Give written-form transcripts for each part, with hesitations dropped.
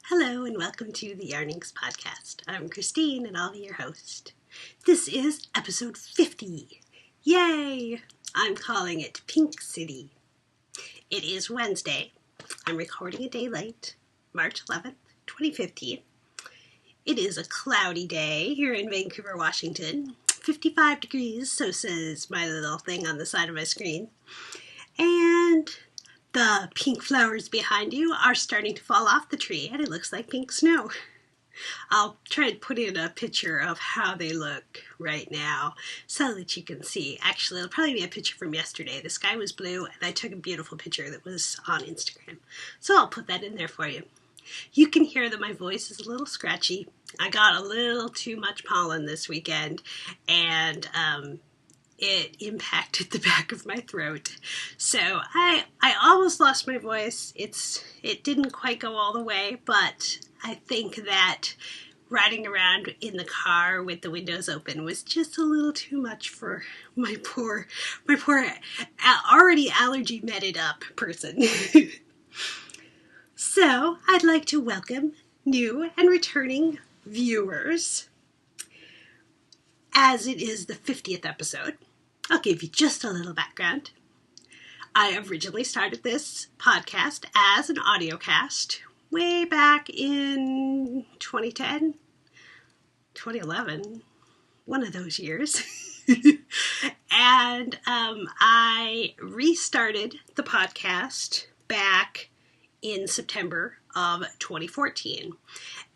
Hello and welcome to the Yarnings podcast. I'm Kristine and I'll be your host. This is episode 50. Yay! I'm calling it Pink City. It is Wednesday. I'm recording a day late, March 11th, 2015. It is a cloudy day here in Vancouver, Washington. 55 degrees, so says my little thing on the side of my screen. And the pink flowers behind you are starting to fall off the tree, and it looks like pink snow. I'll try and put in a picture of how they look right now so that you can see. Actually, it'll probably be a picture from yesterday. The sky was blue, and I took a beautiful picture that was on Instagram. So I'll put that in there for you. You can hear that my voice is a little scratchy. I got a little too much pollen this weekend, and it impacted the back of my throat. So I almost lost my voice. It didn't quite go all the way, but I think that riding around in the car with the windows open was just a little too much for my poor already allergy meted up person. So I'd like to welcome new and returning viewers. As it is the 50th episode, I'll give you just a little background. I originally started this podcast as an audio cast way back in 2010, 2011, one of those years. And I restarted the podcast back in September of 2014.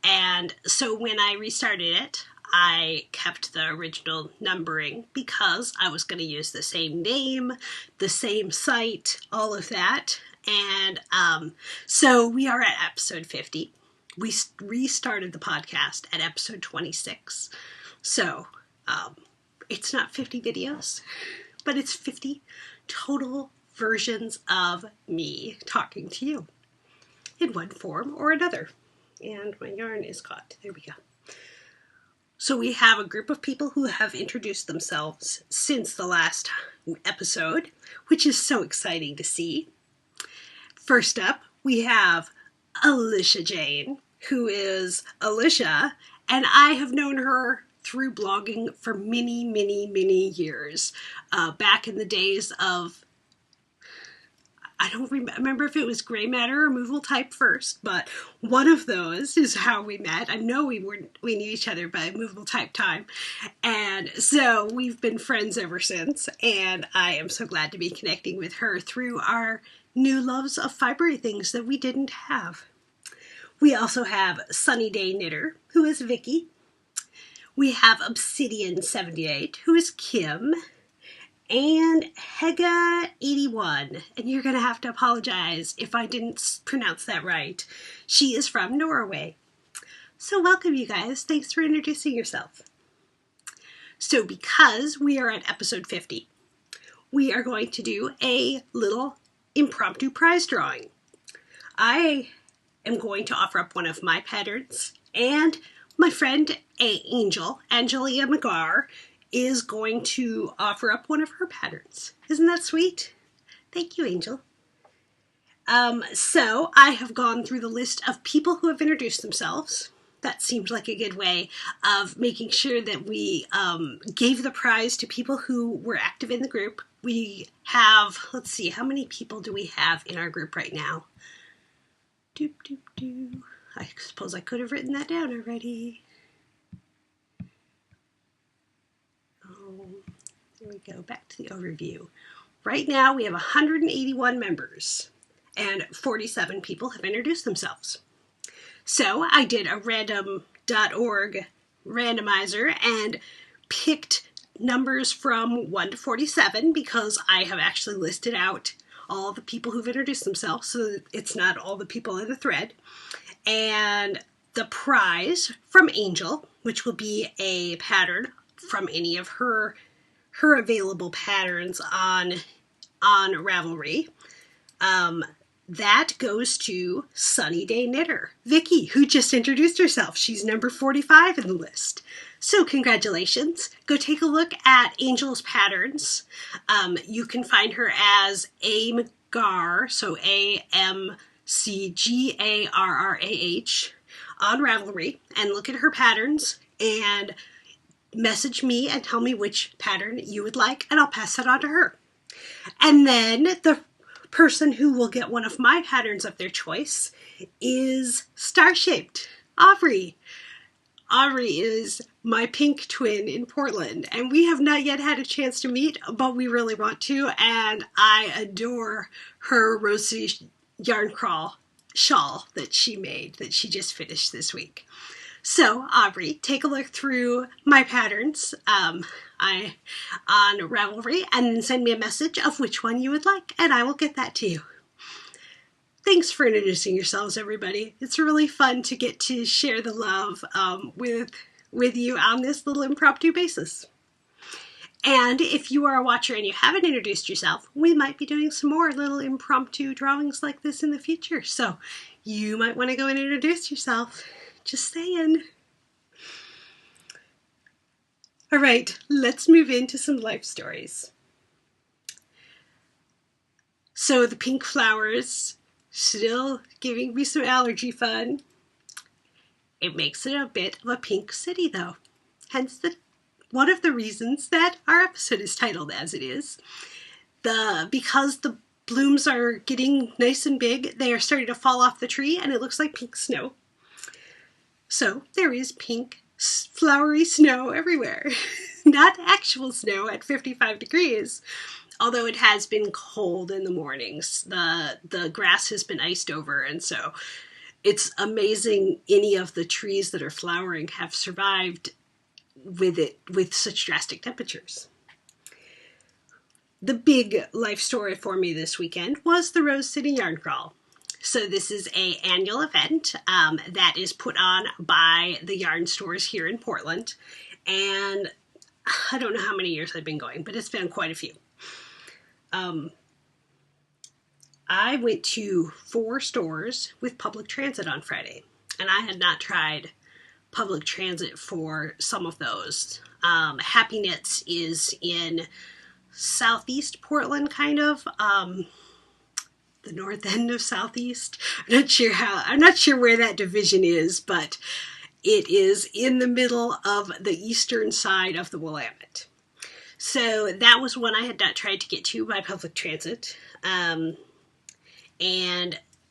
And so when I restarted it, I kept the original numbering because I was going to use the same name, the same site, all of that. And so we are at episode 50. We restarted the podcast at episode 26. So it's not 50 videos, but it's 50 total versions of me talking to you in one form or another. And my yarn is caught. There we go. So we have a group of people who have introduced themselves since the last episode, which is so exciting to see. First up, we have Alicia Jane, who is Alicia, and I have known her through blogging for many, many, many years. Back in the days of, I don't remember if it was gray matter removal type first, but one of those is how we met. I know we knew each other by movable type time. And so we've been friends ever since. And I am so glad to be connecting with her through our new loves of fibery things that we didn't have. We also have Sunny Day Knitter, who is Vicky. We have Obsidian 78, who is Kim. And Hega81, and you're going to have to apologize if I didn't pronounce that right. She is from Norway. So welcome, you guys. Thanks for introducing yourself. So because we are at episode 50, we are going to do a little impromptu prize drawing. I am going to offer up one of my patterns, and my friend Angelia McGar, is going to offer up one of her patterns. Isn't that sweet? Thank you, Angel. So I have gone through the list of people who have introduced themselves. That seemed like a good way of making sure that we gave the prize to people who were active in the group. We have, let's see, how many people do we have in our group right now? I suppose I could have written that down already. There we go, back to the overview. Right now we have 181 members and 47 people have introduced themselves. So I did a random.org randomizer and picked numbers from 1 to 47 because I have actually listed out all the people who've introduced themselves so that it's not all the people in the thread. And the prize from Angel, which will be a pattern from any of her available patterns on Ravelry, that goes to Sunny Day Knitter, Vicky, who just introduced herself. She's number 45 in the list. So congratulations. Go take a look at Angel's patterns. You can find her as A. McGarr, so A-M-C-G-A-R-R-A-H. on Ravelry and look at her patterns and message me and tell me which pattern you would like, and I'll pass that on to her. And then the person who will get one of my patterns of their choice is Star-Shaped, Aubrey. Aubrey is my pink twin in Portland, and we have not yet had a chance to meet, but we really want to, and I adore her Rose City Yarn Crawl shawl that she made, that she just finished this week. So, Aubrey, take a look through my patterns on Ravelry, and then send me a message of which one you would like, and I will get that to you. Thanks for introducing yourselves, everybody. It's really fun to get to share the love with you on this little impromptu basis. And if you are a watcher and you haven't introduced yourself, we might be doing some more little impromptu drawings like this in the future. So you might want to go and introduce yourself. Just saying. All right, let's move into some life stories. So the pink flowers, still giving me some allergy fun. It makes it a bit of a pink city, though. Hence one of the reasons that our episode is titled as it is. Because the blooms are getting nice and big, they are starting to fall off the tree, and it looks like pink snow. So there is pink, flowery snow everywhere. Not actual snow at 55 degrees. Although it has been cold in the mornings. The grass has been iced over, and so it's amazing any of the trees that are flowering have survived with such drastic temperatures. The big life story for me this weekend was the Rose City Yarn Crawl. So this is an annual event that is put on by the yarn stores here in Portland, and I don't know how many years I've been going, but it's been quite a few. I went to 4 stores with public transit on Friday, and I had not tried public transit for some of those. Happy Knits is in southeast Portland, kind of, the north end of southeast. I'm not sure where that division is, but it is in the middle of the eastern side of the Willamette. So that was one I had not tried to get to by public transit. And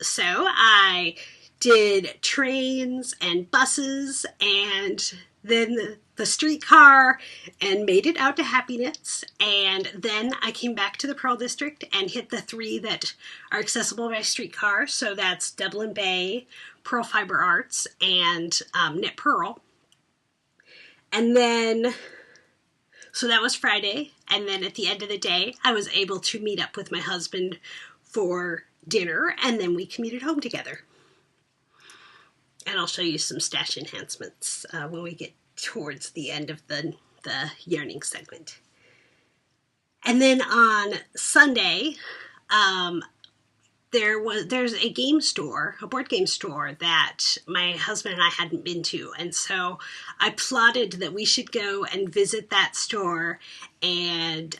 so I did trains and buses and then the streetcar and made it out to Happy Knits. And then I came back to the Pearl District and hit the 3 that are accessible by streetcar. So that's Dublin Bay, Pearl Fiber Arts, and Knit Pearl. And then, so that was Friday. And then at the end of the day, I was able to meet up with my husband for dinner, and then we commuted home together. And I'll show you some stash enhancements when we get towards the end of the yarning segment. And then on Sunday, there's a game store, a board game store that my husband and I hadn't been to, and so I plotted that we should go and visit that store, and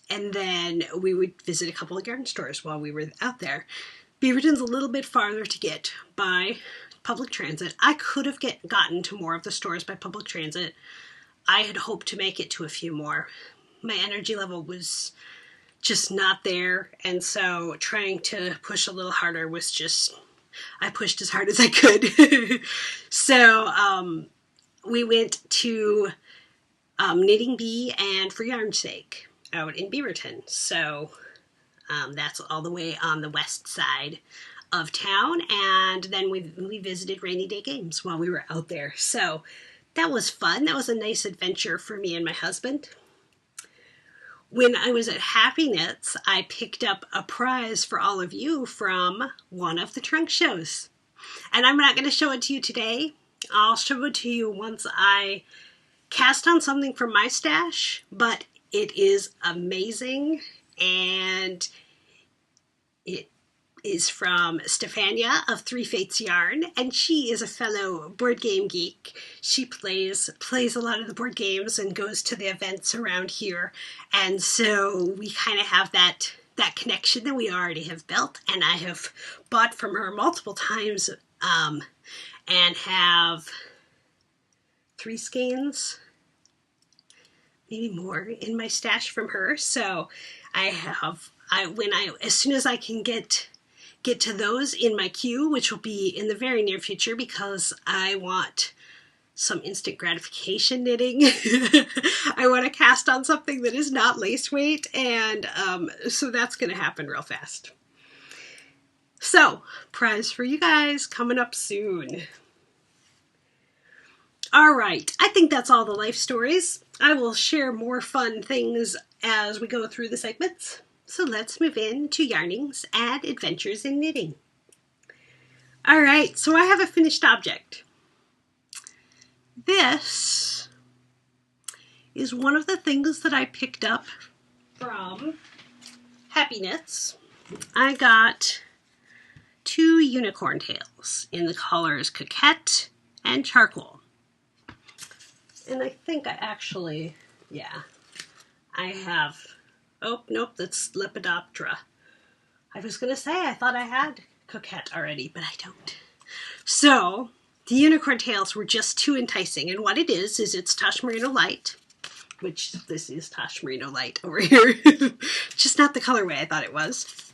then we would visit a couple of yarn stores while we were out there. Beaverton's a little bit farther to get by public transit. I could have gotten to more of the stores by public transit. I had hoped to make it to a few more. My energy level was just not there, and so trying to push a little harder was just, I pushed as hard as I could. So we went to Knitting Bee and For Yarn's Sake out in Beaverton. So that's all the way on the west side of town, and then we visited Rainy Day Games while we were out there. So that was fun. That was a nice adventure for me and my husband. When I was at Happy Knits, I picked up a prize for all of you from one of the trunk shows. And I'm not going to show it to you today. I'll show it to you once I cast on something from my stash, but it is amazing, and it is from Stefania of Three Fates Yarn, and she is a fellow board game geek. She plays a lot of the board games and goes to the events around here, and so we kind of have that connection that we already have built, and I have bought from her multiple times and have 3 skeins, maybe more, in my stash from her. So as soon as I can get to those in my queue, which will be in the very near future because I want some instant gratification knitting. I want to cast on something that is not lace weight, and so that's going to happen real fast. So, prize for you guys coming up soon. All right, I think that's all the life stories. I will share more fun things as we go through the segments. So let's move into yarnings and adventures in knitting. All right, so I have a finished object. This is one of the things that I picked up from Happy Knits. I got 2 unicorn tails in the colors Coquette and Charcoal. And I think I actually, I have, oh, nope, that's Lepidoptera. I was going to say I thought I had Coquette already, but I don't. So, the unicorn tails were just too enticing, and what it is it's Tosh Merino Light, which this is Tosh Merino Light over here, just not the colorway I thought it was.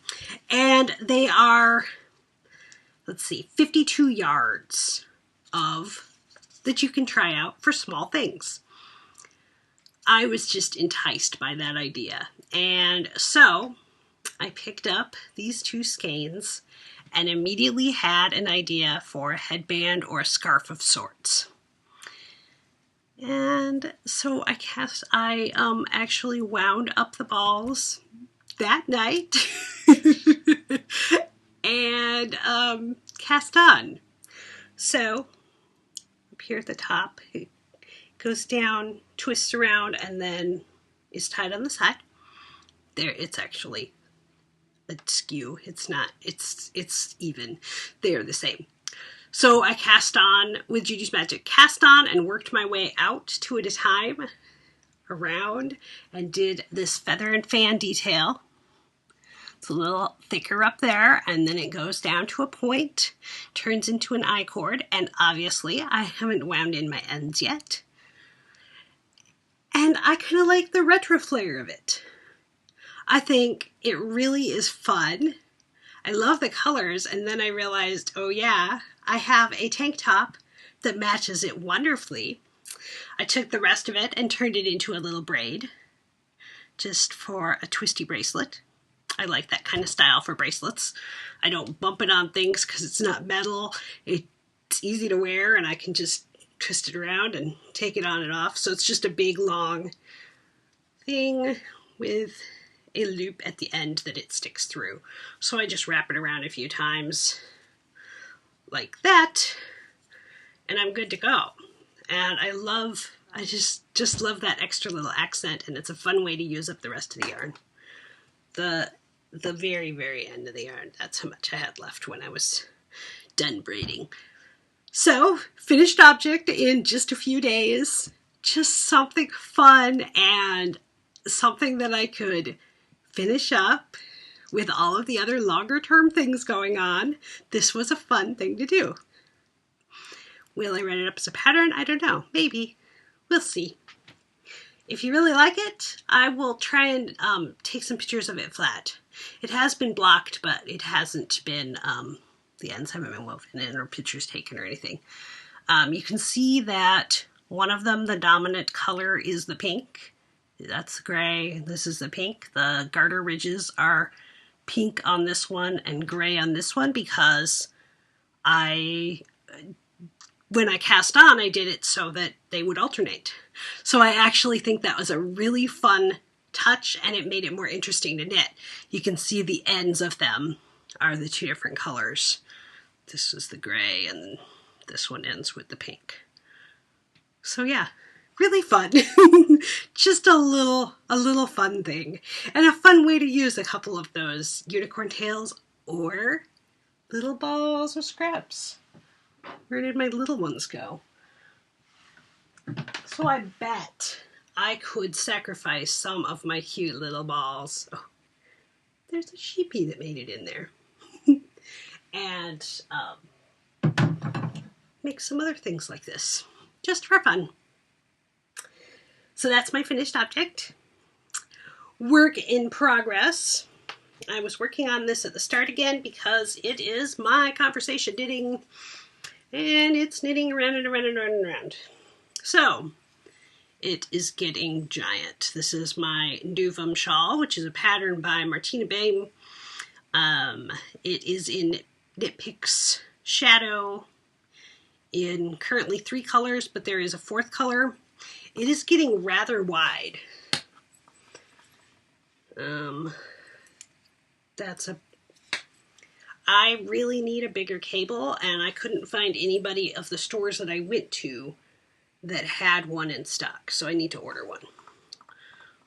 And they are, let's see, 52 yards that you can try out for small things. I was just enticed by that idea, and so I picked up these 2 skeins and immediately had an idea for a headband or a scarf of sorts. And so I actually wound up the balls that night and cast on. So up here at the top, it goes down, twists around, and then is tied on the side. There, it's actually askew. It's not, it's even. They're the same. So I cast on with Judy's Magic Cast On and worked my way out 2 at a time around and did this feather and fan detail. It's a little thicker up there, and then it goes down to a point, turns into an I-cord, and obviously I haven't wound in my ends yet. And I kind of like the retro flair of it. I think it really is fun. I love the colors, and then I realized, oh yeah, I have a tank top that matches it wonderfully. I took the rest of it and turned it into a little braid, just for a twisty bracelet. I like that kind of style for bracelets. I don't bump it on things because it's not metal. It's easy to wear, and I can just twist it around and take it on and off. So it's just a big, long thing with a loop at the end that it sticks through. So I just wrap it around a few times like that, and I'm good to go. And I just love that extra little accent, and it's a fun way to use up the rest of the yarn. The very, very end of the yarn, that's how much I had left when I was done braiding. So, finished object in just a few days. Just something fun and something that I could finish up with all of the other longer term things going on. This was a fun thing to do. Will I write it up as a pattern? I don't know. Maybe. We'll see. If you really like it, I will try and take some pictures of it flat. It has been blocked, but it hasn't been, the ends haven't been woven in or pictures taken or anything. You can see that one of them, the dominant color, is the pink. That's the gray. This is the pink. The garter ridges are pink on this one and gray on this one because when I cast on, I did it so that they would alternate. So I actually think that was a really fun touch, and it made it more interesting to knit. You can see the ends of them are the 2 different colors. This is the gray, and this one ends with the pink. So yeah, really fun. Just a little fun thing, and a fun way to use a couple of those unicorn tails or little balls of scraps. Where did my little ones go? So I bet I could sacrifice some of my cute little balls. Oh, there's a sheepy that made it in there. And make some other things like this, just for fun. So that's my finished object. Work in progress. I was working on this at the start again because it is my conversation knitting, and it's knitting around and around and around and around. So it is getting giant. This is my Duvum shawl, which is a pattern by Martina Bain. It is in Knit Picks Shadow in currently 3 colors, but there is a 4th color. It is getting rather wide. I really need a bigger cable, and I couldn't find anybody of the stores that I went to that had one in stock, so I need to order one.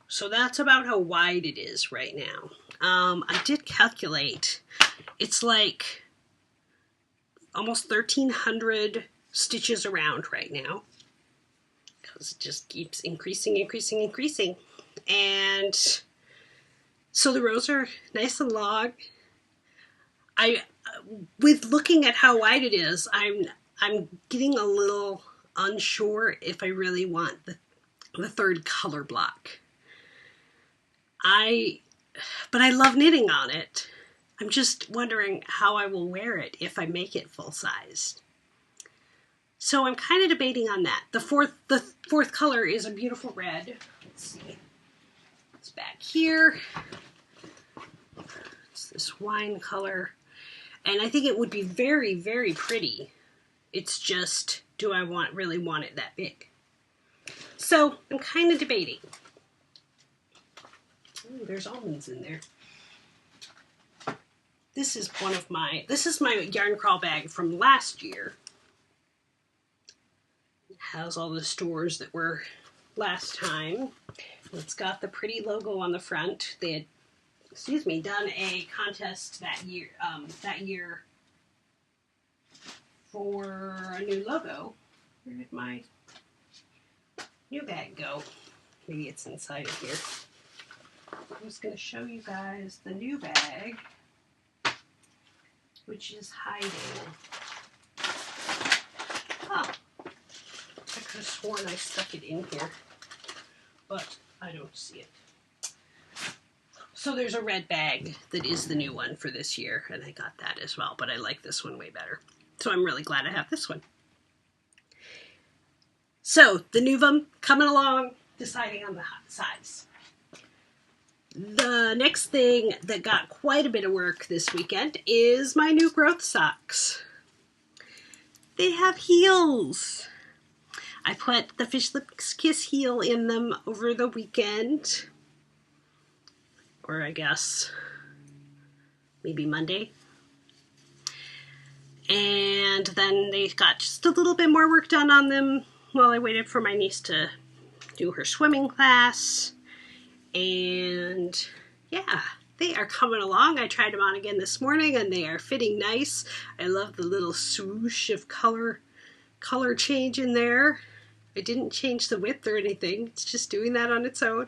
So that's about how wide it is right now. I did calculate. It's like almost 1,300 stitches around right now, because it just keeps increasing. And so the rows are nice and long. With looking at how wide it is, I'm getting a little unsure if I really want the 3rd color block. But I love knitting on it. I'm just wondering how I will wear it if I make it full size. So I'm kind of debating on that. The fourth color is a beautiful red. Let's see. It's back here. It's this wine color. And I think it would be very, very pretty. It's just, do I really want it that big? So I'm kind of debating. Ooh, there's almonds in there. This is my yarn crawl bag from last year. It has all the stores that were last time. It's got the pretty logo on the front. They had, done a contest that year for a new logo. Where did my new bag go? Maybe it's inside of here. I'm just going to show you guys the new bag, which is hiding. Oh, I could have sworn I stuck it in here, but I don't see it. So there's a red bag that is the new one for this year, and I got that as well, but I like this one way better. So I'm really glad I have this one. So the Nuvum coming along, deciding on the size. The next thing that got quite a bit of work this weekend is my new growth socks. They have heels. I put the Fish Lips Kiss heel in them over the weekend. Or I guess maybe Monday. And then they got just a little bit more work done on them while I waited for my niece to do her swimming class. And yeah, they are coming along. I tried them on again this morning and they are fitting nice. I love the little swoosh of color change in there. I didn't change the width or anything. It's just doing that on its own.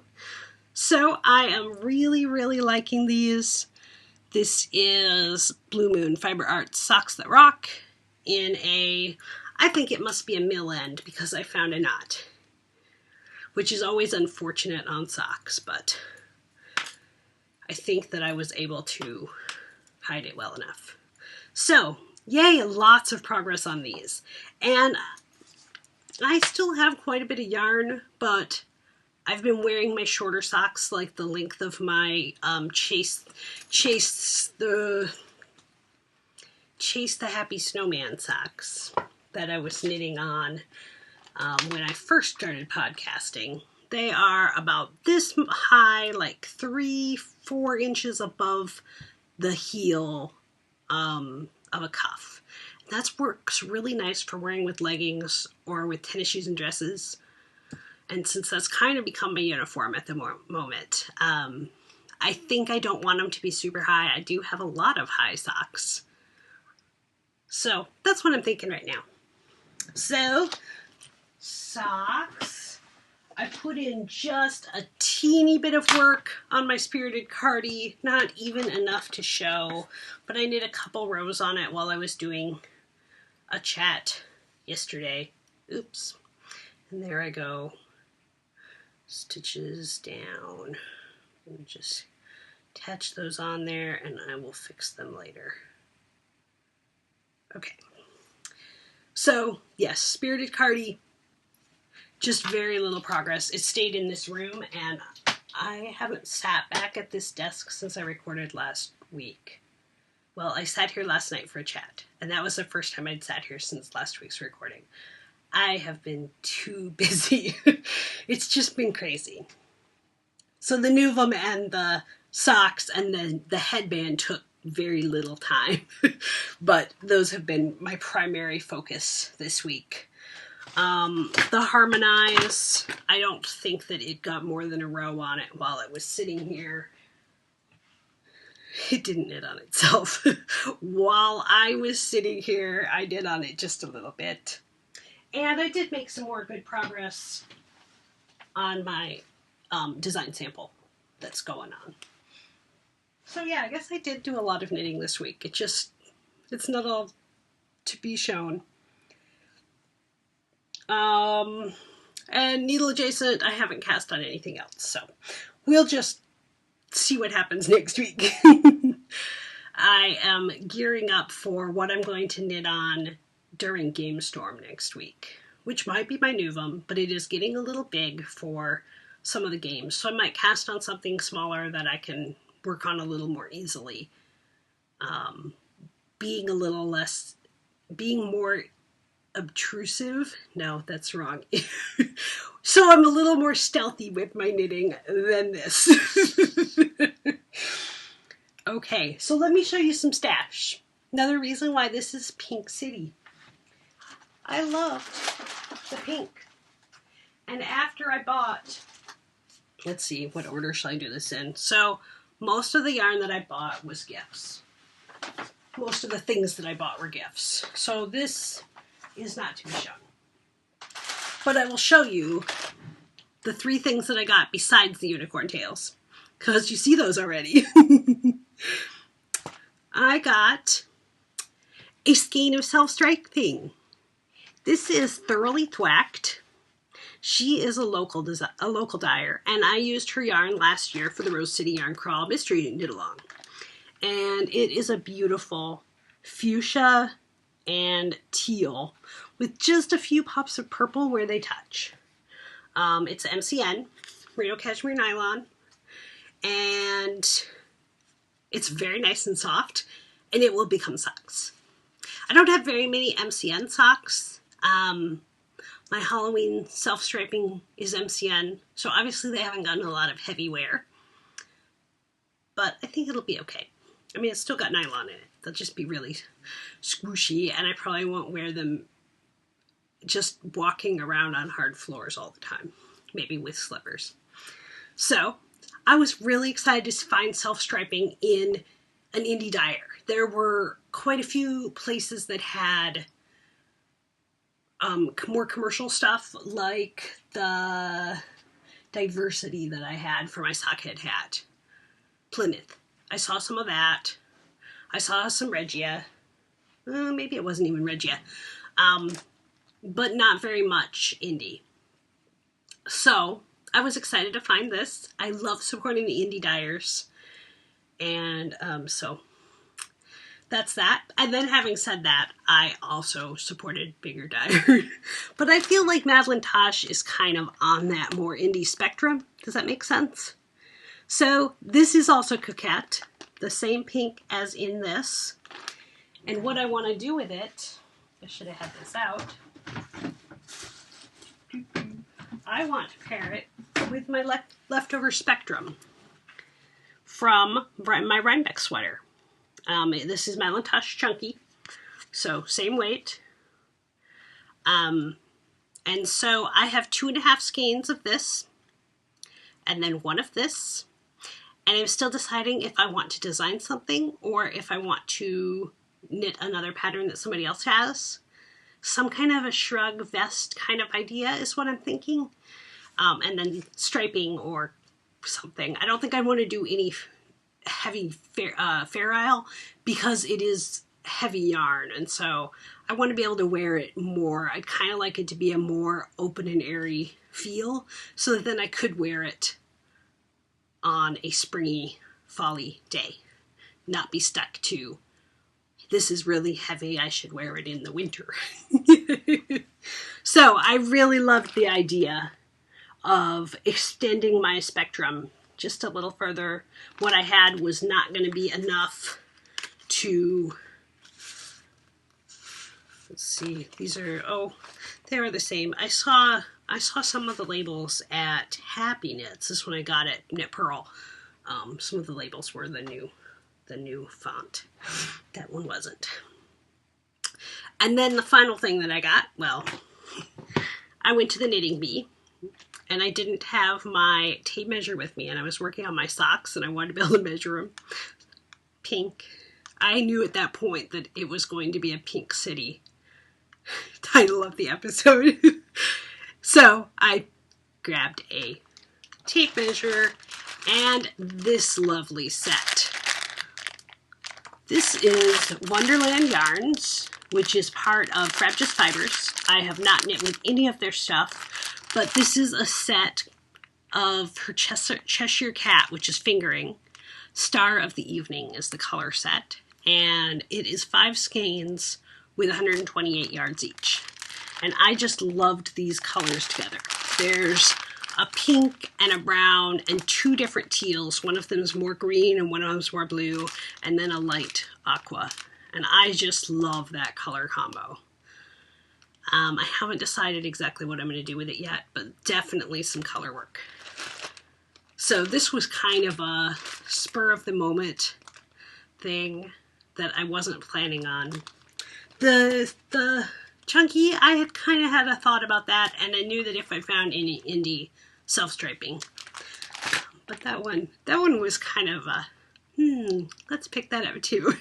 So I am really, really liking these. This is Blue Moon Fiber Arts Socks That Rock in I think it must be a mill end because I found a knot, which is always unfortunate on socks, but I think that I was able to hide it well enough. So, yay, lots of progress on these. And I still have quite a bit of yarn, but I've been wearing my shorter socks like the length of my Chase the Happy Snowman socks that I was knitting on when I first started podcasting. They are about this high, like 3-4 inches above the heel of a cuff. That works really nice for wearing with leggings or with tennis shoes and dresses. And since that's kind of become my uniform at the moment, I think I don't want them to be super high. I do have a lot of high socks. So that's what I'm thinking right now. So, socks. I put in just a teeny bit of work on my Spirited Cardi, not even enough to show, but I knit a couple rows on it while I was doing a chat yesterday. Oops. And there I go. Stitches down. And just attach those on there and I will fix them later. Okay. So, yes, Spirited Cardi, just very little progress. It stayed in this room and I haven't sat back at this desk since I recorded last week. Well, I sat here last night for a chat, and that was the first time I'd sat here since last week's recording. I have been too busy. It's just been crazy. So the Nuvum and the socks and the headband took very little time, but those have been my primary focus this week. The Harmonize, I don't think that it got more than a row on it while it was sitting here. It didn't knit on itself. While I was sitting here, I did on it just a little bit. And I did make some more good progress on my design sample that's going on. So yeah, I guess I did do a lot of knitting this week. It's not all to be shown. And needle adjacent, I haven't cast on anything else, so we'll just see what happens next week. I am gearing up for what I'm going to knit on during Game Storm next week, which might be my Nuvum, but it is getting a little big for some of the games, so I might cast on something smaller that I can work on a little more easily. Being more obtrusive. No, that's wrong. So I'm a little more stealthy with my knitting than this. Okay, so let me show you some stash. Another reason why this is Pink City. I loved the pink. And after I bought, let's see, what order shall I do this in? So most of the yarn that I bought was gifts. Most of the things that I bought were gifts. So this is not to be shown. But I will show you the 3 things that I got besides the unicorn tails, because you see those already. I got a skein of self-striping. This is Thoroughly Thwacked. She is a local dyer, and I used her yarn last year for the Rose City Yarn Crawl Mystery Knit Along. And it is a beautiful fuchsia and teal with just a few pops of purple where they touch. It's MCN, Merino Cashmere Nylon, and it's very nice and soft, and it will become socks. I don't have very many MCN socks. My Halloween self-striping is MCN, so obviously they haven't gotten a lot of heavy wear, but I think it'll be okay. I mean, it's still got nylon in it. They'll just be really squishy, and I probably won't wear them just walking around on hard floors all the time, maybe with slippers. So I was really excited to find self-striping in an indie dyer. There were quite a few places that had more commercial stuff, like the Diversity that I had for my sockhead hat. Plymouth. I saw some of that. I saw some Regia. Maybe it wasn't even Regia. But not very much indie. So I was excited to find this. I love supporting the indie dyers. And so that's that. And then having said that, I also supported bigger dyers. But I feel like Madeline Tosh is kind of on that more indie spectrum. Does that make sense? So this is also Coquette, the same pink as in this. And what I want to do with it, I should have had this out. I want to pair it with my leftover Spectrum from my Rhinebeck sweater. This is Madeline Tosh Chunky, so same weight. And so I have 2.5 skeins of this, and then 1 of this. And I'm still deciding if I want to design something or if I want to knit another pattern that somebody else has. Some kind of a shrug vest kind of idea is what I'm thinking. And then striping or something. I don't think I want to do any heavy fair isle because it is heavy yarn, and so I want to be able to wear it more. I'd kind of like it to be a more open and airy feel, so that then I could wear it on a springy, fall-y day, not be stuck to, this is really heavy, I should wear it in the winter. So I really loved the idea of extending my spectrum just a little further. What I had was not going to be enough to, let's see, these are, oh, they are the same. I saw some of the labels at Happy Knits. This one I got at Knit Pearl. Some of the labels were the new font. That one wasn't. And then the final thing that I got, well, I went to the Knitting Bee, and I didn't have my tape measure with me, and I was working on my socks, and I wanted to be able to measure them. Pink. I knew at that point that it was going to be a Pink City title of the episode. So I grabbed a tape measure and this lovely set. This is Wonderland Yarns, which is part of Frabjous Fibers. I have not knit with any of their stuff, but this is a set of her Cheshire Cat, which is fingering. Star of the Evening is the color set, and it is 5 skeins with 128 yards each. And I just loved these colors together. There's a pink and a brown and 2 different teals. One of them is more green and one of them is more blue, and then a light aqua. And I just love that color combo. I haven't decided exactly what I'm going to do with it yet, but definitely some color work. So this was kind of a spur of the moment thing that I wasn't planning on. The chunky, I had kind of had a thought about that, and I knew that if I found any indie self-striping. But that one was kind of a, let's pick that up too.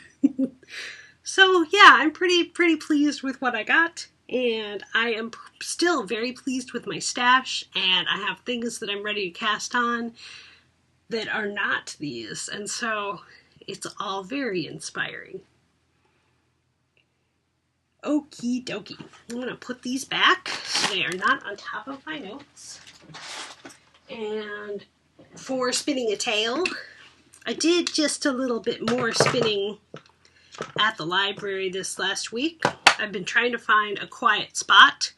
So yeah, I'm pretty pleased with what I got, and I am still very pleased with my stash, and I have things that I'm ready to cast on that are not these, and so it's all very inspiring. Okie dokie. I'm going to put these back so they are not on top of my notes. And for spinning a tail, I did just a little bit more spinning at the library this last week. I've been trying to find a quiet spot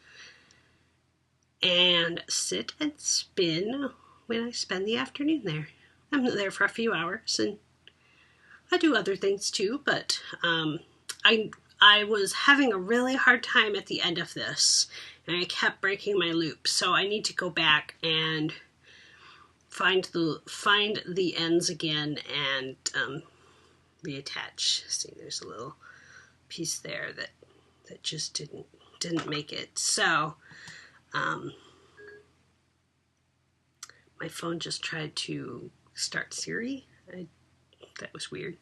and sit and spin when I spend the afternoon there. I'm there for a few hours, and I do other things too, but I was having a really hard time at the end of this, and I kept breaking my loop, so I need to go back and find the ends again and reattach. See, there's a little piece there that just didn't make it. So my phone just tried to start Siri. That was weird.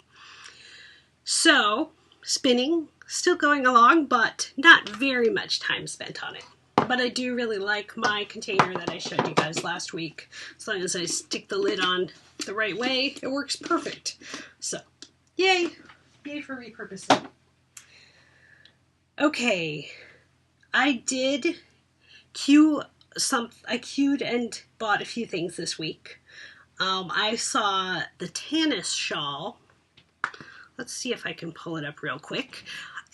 So spinning, still going along, but not very much time spent on it. But I do really like my container that I showed you guys last week. As long as I stick the lid on the right way, it works perfect. So, yay! Yay for repurposing. Okay, I did I queued and bought a few things this week. I saw the Tannis shawl. Let's see if I can pull it up real quick.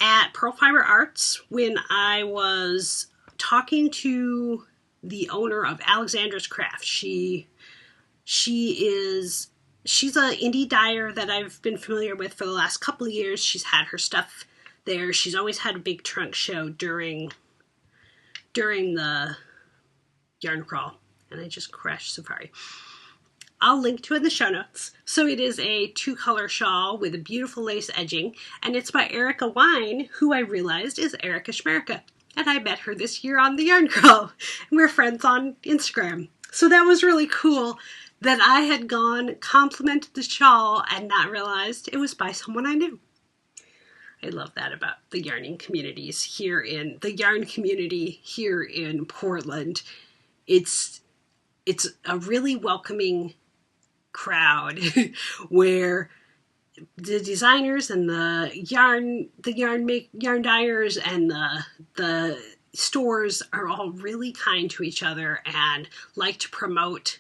At Pearl Fiber Arts, when I was talking to the owner of Alexandra's Craft, she's an indie dyer that I've been familiar with for the last couple of years. She's had her stuff there. She's always had a big trunk show during the yarn crawl, and I just crashed Safari. I'll link to it in the show notes. So it is a 2-color shawl with a beautiful lace edging, and it's by Erica Wine, who I realized is Erica Schmerica. And I met her this year on the yarn crawl, and we're friends on Instagram. So that was really cool that I had complimented the shawl and not realized it was by someone I knew. I love that about the yarning communities here in the yarn community here in Portland. It's a really welcoming crowd where the designers and the yarn dyers and the stores are all really kind to each other and like to promote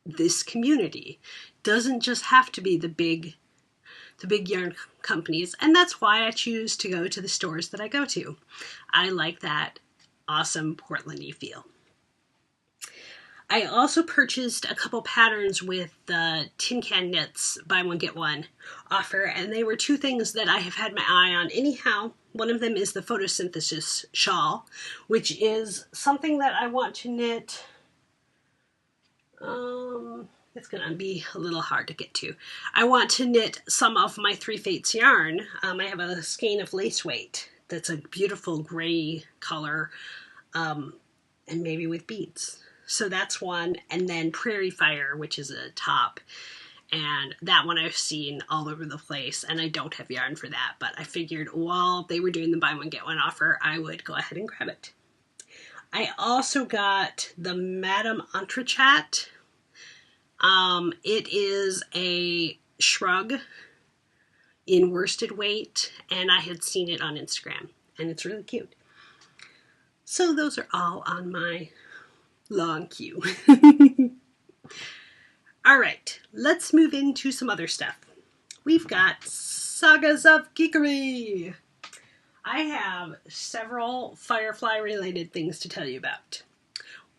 this community. Doesn't just have to be the big yarn companies, and that's why I choose to go to the stores that I go to. I like that awesome Portland-y feel. I also purchased a couple patterns with the Tin Can Knits buy one get one offer, and they were two things that I have had my eye on anyhow. One of them is the photosynthesis shawl, which is something that I want to knit. It's going to be a little hard to get to. I want to knit some of my Three Fates yarn. I have a skein of lace weight that's a beautiful gray color, and maybe with beads. So that's one. And then Prairie Fire, which is a top. And that one I've seen all over the place, and I don't have yarn for that. But I figured while they were doing the buy one get one offer, I would go ahead and grab it. I also got the Madame Entrechat. It is a shrug in worsted weight, and I had seen it on Instagram, and it's really cute. So those are all on my long queue. All right, let's move into some other stuff. We've got Sagas of Geekery. I have several Firefly related things to tell you about.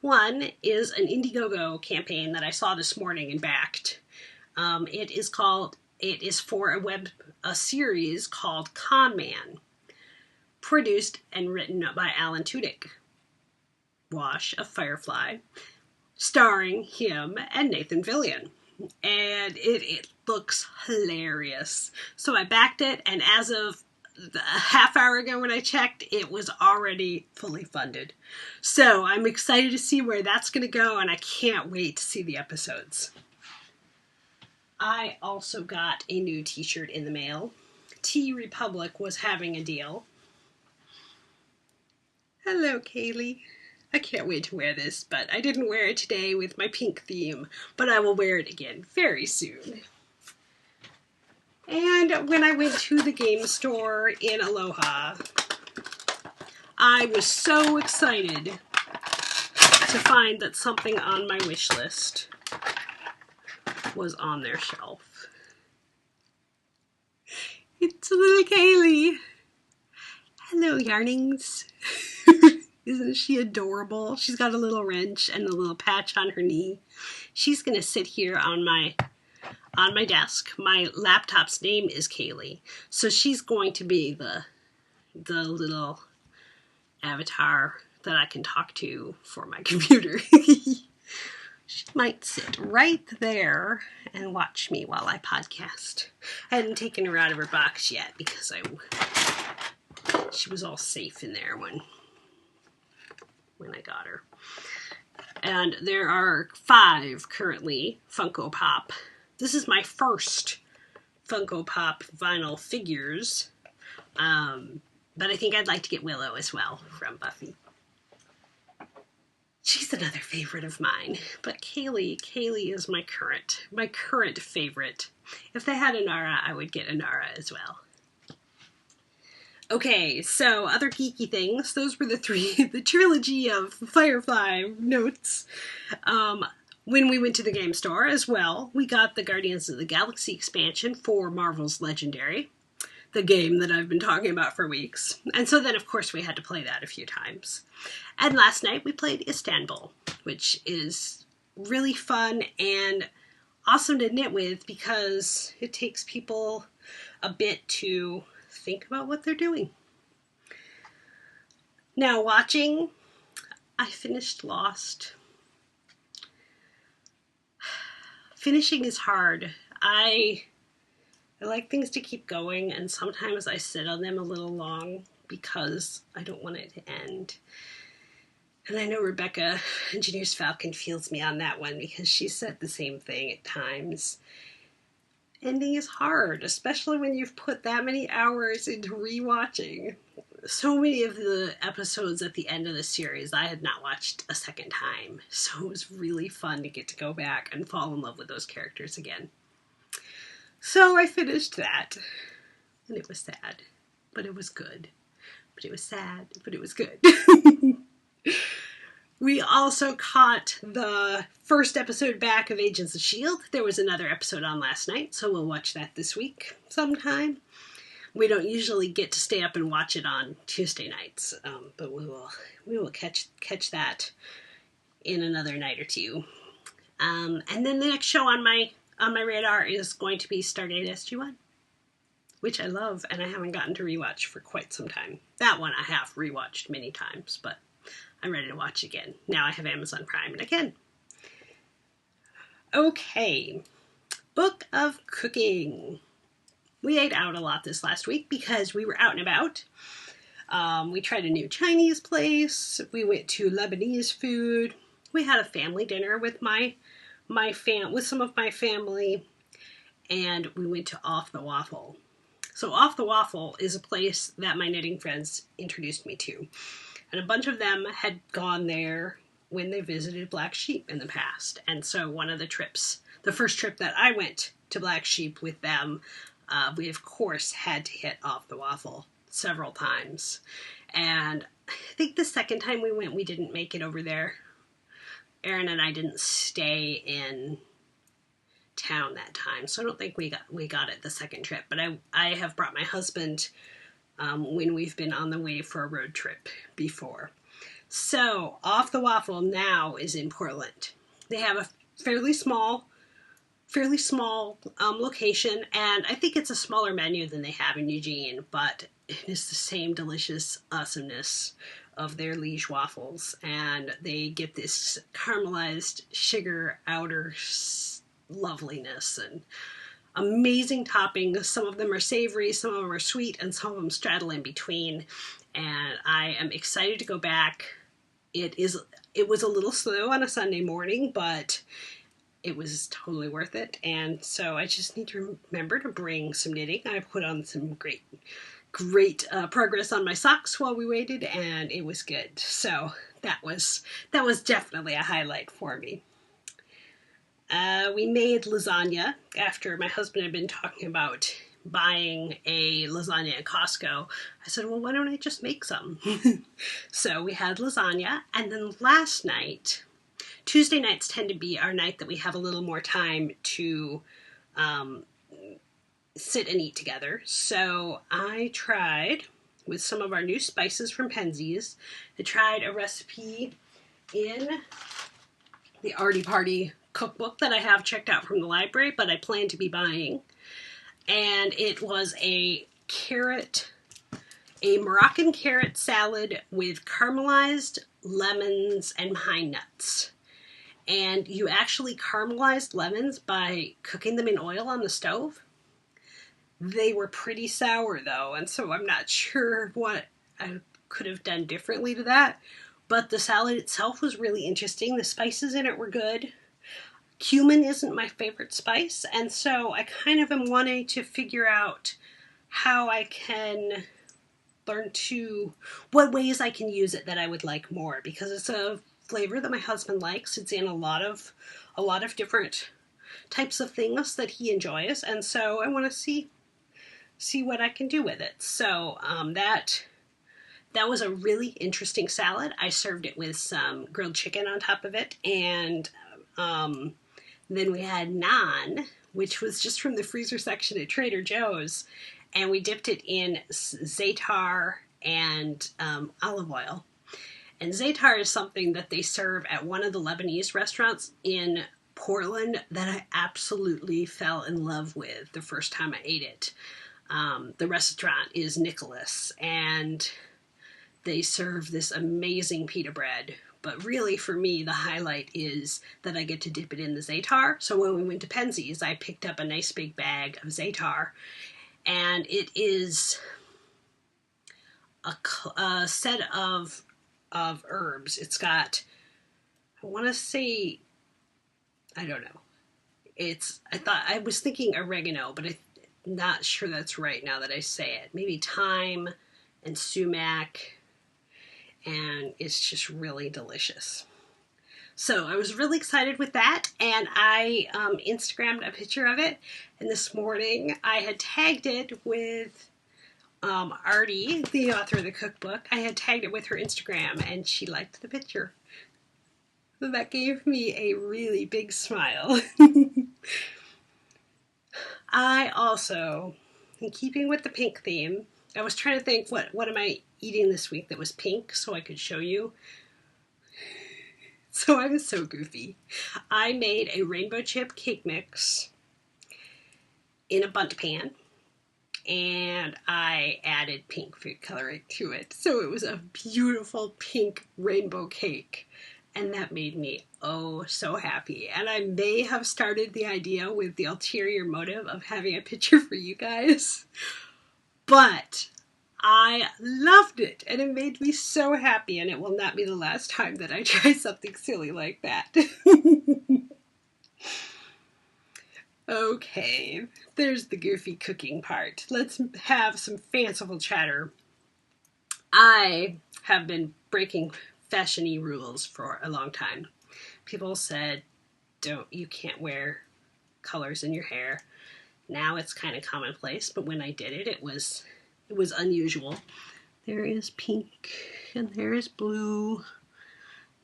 One is an Indiegogo campaign that I saw this morning and backed. It is for a series called Con Man, produced and written by Alan Tudyk. Wash of Firefly, starring him and Nathan Fillion. And it looks hilarious. So I backed it, and as of a half hour ago when I checked, it was already fully funded. So I'm excited to see where that's going to go, and I can't wait to see the episodes. I also got a new t-shirt in the mail. Tea Republic was having a deal. Hello, Kaylee. I can't wait to wear this, but I didn't wear it today with my pink theme, but I will wear it again very soon. And when I went to the game store in Aloha, I was so excited to find that something on my wish list was on their shelf. It's little Kaylee. Hello, Yarnings. Isn't she adorable? She's got a little wrench and a little patch on her knee. She's going to sit here on my desk. My laptop's name is Kaylee, so she's going to be the little avatar that I can talk to for my computer. She might sit right there and watch me while I podcast. I hadn't taken her out of her box yet because she was all safe in there when I got her. And there are 5 currently Funko Pop. This is my first Funko Pop vinyl figures. But I think I'd like to get Willow as well from Buffy. She's another favorite of mine. But Kaylee is my current favorite. If they had Inara, I would get Inara as well. Okay, so other geeky things. Those were the trilogy of Firefly notes. When we went to the game store as well, we got the Guardians of the Galaxy expansion for Marvel's Legendary, the game that I've been talking about for weeks. And so then, of course, we had to play that a few times. And last night we played Istanbul, which is really fun and awesome to knit with because it takes people a bit to think about what they're doing. Now watching, I finished Lost. Finishing is hard. I like things to keep going, and sometimes I sit on them a little long because I don't want it to end. And I know Rebecca, Engineers Falcon, feels me on that one because she said the same thing at times. Ending is hard, especially when you've put that many hours into rewatching. So many of the episodes at the end of the series I had not watched a second time, so it was really fun to get to go back and fall in love with those characters again. So I finished that, and it was sad, but it was good. But it was sad, but it was good. We also caught the first episode back of Agents of S.H.I.E.L.D. There was another episode on last night, so we'll watch that this week sometime. We don't usually get to stay up and watch it on Tuesday nights, but we will catch that in another night or two. And then the next show on my radar is going to be Stargate SG-1, which I love and I haven't gotten to rewatch for quite some time. That one I have rewatched many times, but I'm ready to watch again. Now I have Amazon Prime and again. Okay, book of cooking. We ate out a lot this last week because we were out and about. We tried a new Chinese place. We went to Lebanese food. We had a family dinner with with some of my family, and we went to Off the Waffle. So Off the Waffle is a place that my knitting friends introduced me to. And a bunch of them had gone there when they visited Black Sheep in the past. And so one of the trips, the first trip that I went to Black Sheep with them, we of course had to hit Off the Waffle several times. And I think the second time we went, we didn't make it over there. Erin and I didn't stay in town that time, so I don't think we got it the second trip. But I have brought my husband when we've been on the way for a road trip before. So Off the Waffle now is in Portland. They have a fairly small location, and I think it's a smaller menu than they have in Eugene, but it is the same delicious awesomeness of their Liege waffles, and they get this caramelized sugar outer loveliness and amazing toppings. Some of them are savory, some of them are sweet, and some of them straddle in between. And I am excited to go back. It was a little slow on a Sunday morning, but it was totally worth it. And so I just need to remember to bring some knitting. I put on some great progress on my socks while we waited, and it was good. So that was definitely a highlight for me. We made lasagna after my husband had been talking about buying a lasagna at Costco. I said, well, why don't I just make some? So we had lasagna, and then last night, Tuesday nights tend to be our night that we have a little more time to sit and eat together. So I tried, with some of our new spices from Penzies, I tried a recipe in the Arty Party cookbook that I have checked out from the library, but I plan to be buying. And it was a Moroccan carrot salad with caramelized lemons and pine nuts. And you actually caramelized lemons by cooking them in oil on the stove. They were pretty sour though, and so I'm not sure what I could have done differently to that. But the salad itself was really interesting. The spices in it were good. Cumin isn't my favorite spice, and so I kind of am wanting to figure out how I can what ways I can use it that I would like more, because it's a flavor that my husband likes. It's in a lot of different types of things that he enjoys, and so I want to see what I can do with it. So that was a really interesting salad. I served it with some grilled chicken on top of it, and then we had naan, which was just from the freezer section at Trader Joe's, and we dipped it in za'atar and olive oil. And za'atar is something that they serve at one of the Lebanese restaurants in Portland that I absolutely fell in love with the first time I ate it. The restaurant is Nicholas, and they serve this amazing pita bread. But really, for me, the highlight is that I get to dip it in the za'atar. So when we went to Penzies, I picked up a nice big bag of za'atar, and it is a set of herbs. It's got, I want to say, I don't know. I was thinking oregano, but I'm not sure that's right now that I say it. Maybe thyme and sumac, and it's just really delicious. So I was really excited with that, and I Instagrammed a picture of it, and this morning I had tagged it with Artie, the author of the cookbook. I had tagged it with her Instagram, and she liked the picture. So that gave me a really big smile. I also, in keeping with the pink theme, I was trying to think, what am I eating this week that was pink so I could show you. So I was so goofy. I made a rainbow chip cake mix in a bundt pan, and I added pink food coloring to it. So it was a beautiful pink rainbow cake, and that made me oh so happy. And I may have started the idea with the ulterior motive of having a picture for you guys, but I loved it, and it made me so happy, and it will not be the last time that I try something silly like that. Okay, there's the goofy cooking part. Let's have some fanciful chatter. I have been breaking fashion-y rules for a long time. People said, you can't wear colors in your hair. Now it's kind of commonplace, but when I did it, it was unusual. There is pink, and there is blue.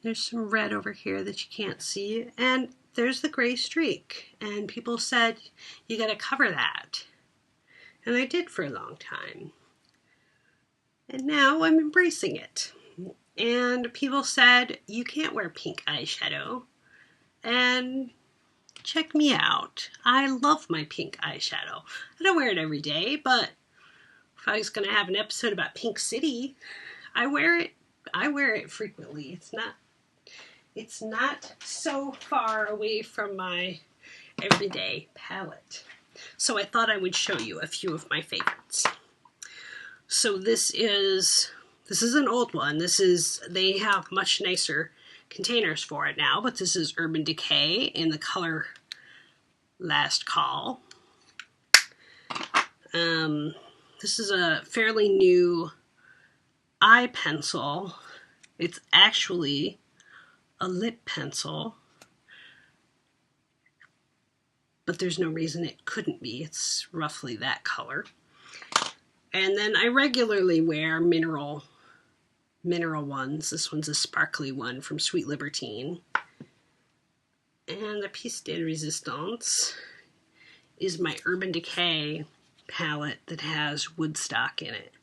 There's some red over here that you can't see, and there's the gray streak. And people said, you gotta cover that. And I did for a long time. And now I'm embracing it. And people said, you can't wear pink eyeshadow. And check me out. I love my pink eyeshadow. I don't wear it every day, but if I was going to have an episode about Pink City, I wear it frequently. It's not so far away from my everyday palette. So I thought I would show you a few of my favorites. So this is an old one. They have much nicer containers for it now, but this is Urban Decay in the color Last Call. This is a fairly new eye pencil. It's actually a lip pencil, but there's no reason it couldn't be. It's roughly that color. And then I regularly wear mineral ones. This one's a sparkly one from Sweet Libertine. And the piece de resistance is my Urban Decay palette that has Woodstock in it.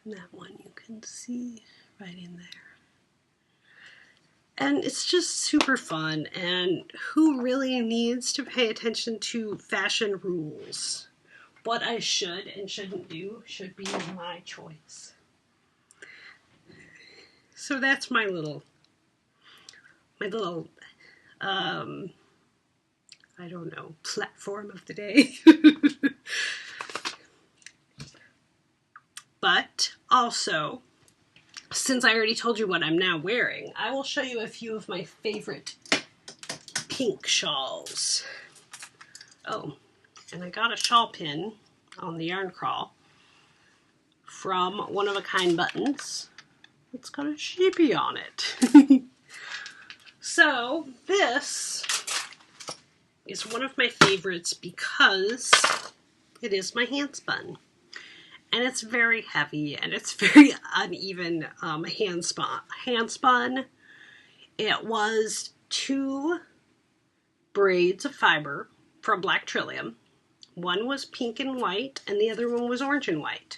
And that one you can see right in there. And it's just super fun, and who really needs to pay attention to fashion rules? What I should and shouldn't do should be my choice. So that's my little I don't know, platform of the day. But also, since I already told you what I'm now wearing, I will show you a few of my favorite pink shawls. Oh, and I got a shawl pin on the yarn crawl from One of a Kind Buttons. It's got a sheepy on it. So this is one of my favorites because it is my hand spun. And it's very heavy, and it's very uneven hand spun. It was 2 braids of fiber from Black Trillium. One was pink and white, and the other one was orange and white.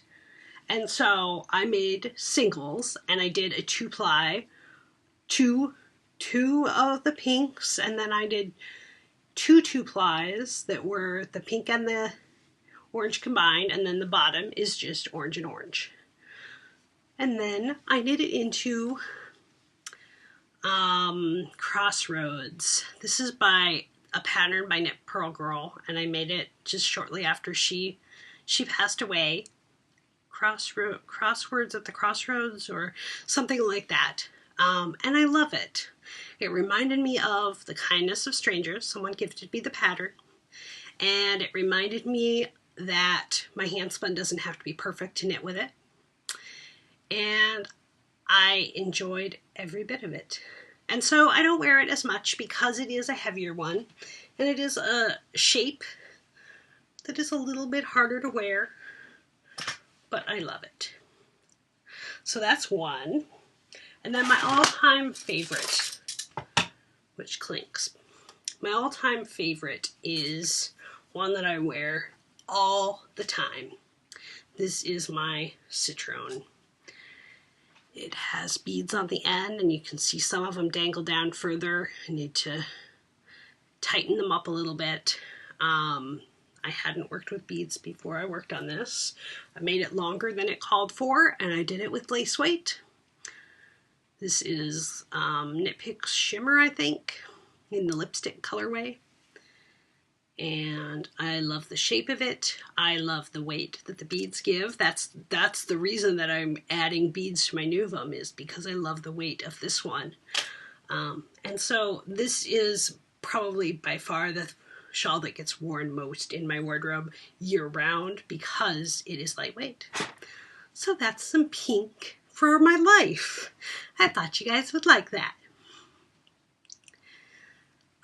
And so I made singles, and I did a 2-ply, two of the pinks, and then I did 2 2-plies that were the pink and the orange combined, and then the bottom is just orange and orange. And then I knit it into Crossroads. This is by a pattern by Knit Pearl Girl, and I made it just shortly after she passed away. Crosswords at the Crossroads or something like that. And I love it. It reminded me of The Kindness of Strangers. Someone gifted me the pattern, and it reminded me that my hand spun doesn't have to be perfect to knit with it. And I enjoyed every bit of it. And so I don't wear it as much because it is a heavier one, and it is a shape that is a little bit harder to wear, but I love it. So that's one. And then my all-time favorite, which clinks. My all-time favorite is one that I wear all the time. This is my Citrone. It has beads on the end, and you can see some of them dangle down further. I need to tighten them up a little bit. I hadn't worked with beads before I worked on this. I made it longer than it called for, and I did it with lace weight. This is Knit Picks Shimmer, I think, in the lipstick colorway. And I love the shape of it. I love the weight that the beads give. That's the reason that I'm adding beads to my Nuvum, is because I love the weight of this one. And so this is probably by far the shawl that gets worn most in my wardrobe year-round because it is lightweight. So that's some pink for my life. I thought you guys would like that.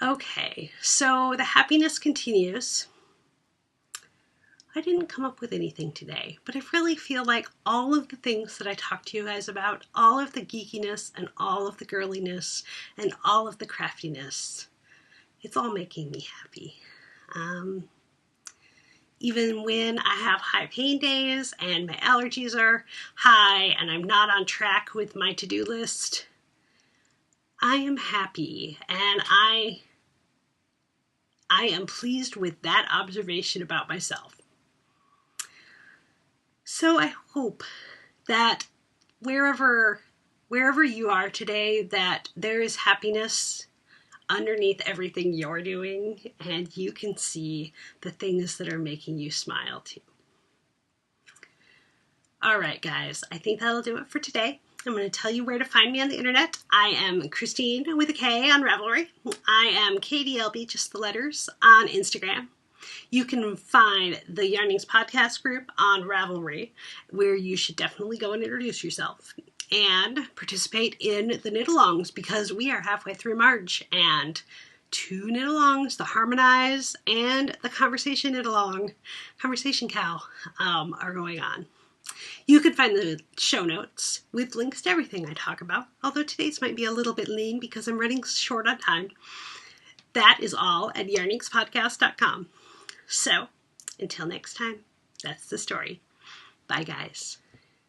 Okay, so the happiness continues. I didn't come up with anything today, but I really feel like all of the things that I talked to you guys about, all of the geekiness and all of the girliness and all of the craftiness, it's all making me happy. Even when I have high pain days and my allergies are high and I'm not on track with my to-do list, I am happy, and I am pleased with that observation about myself. So I hope that wherever you are today, that there is happiness underneath everything you're doing, and you can see the things that are making you smile too. All right, guys, I think that'll do it for today. I'm going to tell you where to find me on the internet. I am Kristine with a K on Ravelry. I am KDLB, just the letters, on Instagram. You can find the Yarnings podcast group on Ravelry, where you should definitely go and introduce yourself and participate in the knit-alongs, because we are halfway through March, and 2 knit-alongs, the Harmonize and the Conversation knit-along, Conversation Cow, are going on. You can find the show notes with links to everything I talk about, although today's might be a little bit lean because I'm running short on time. That is all at yarningspodcast.com. So, until next time, that's the story. Bye, guys.